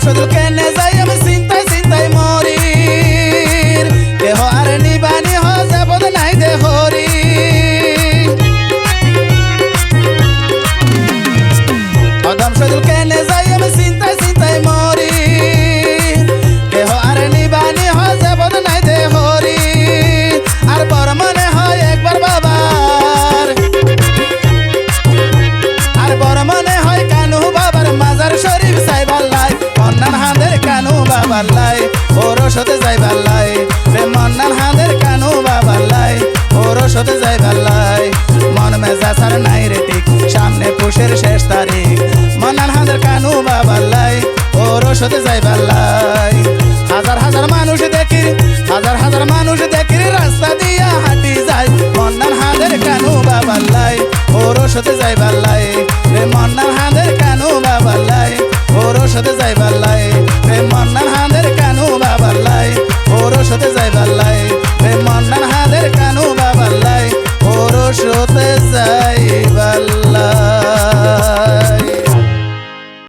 শুধু কেনে যাই আমি চিন্তায় চিন্তায় মরি কেহ আর নিবানি হ যাবদ নাই দে হরি অদম শুধু কেনে যাই আমি চিন্তায় চিন্তায় মরি কেহ আর নিবানি হ যাবদ নাই দে হরি আর বড় মনে হয় একবার বাবার আর বড় মনে হয় কানু বাবার মাজার শরীফ চাই ভাল্লাই মন্নান হাঁদের কানু বাবার লাই ওরও সাথে যাই ভাল্লাই রে মন্নান হাঁদের কানু বাবার লাই ওরও সাথে যাই ভাল্লাই মন মেজাজ আর নাই রে ঠিক সামনে পুষের শেষ তারিখ মন্নান হাঁদের কানু বাবার লাই ওরও সাথে যাই ভাল্লাই হাজার হাজার মানুষ দেখি হাজার হাজার মানুষ দেখি রাস্তা দিয়া হাঁটি যায় মন্নান হাঁদের কানু বাবার লাই ওরও সাথে যাই ভাল্লাই রে মন্নান হাঁদের কানু বাবার লাই ওরও সাথে যাই ভাল্লাই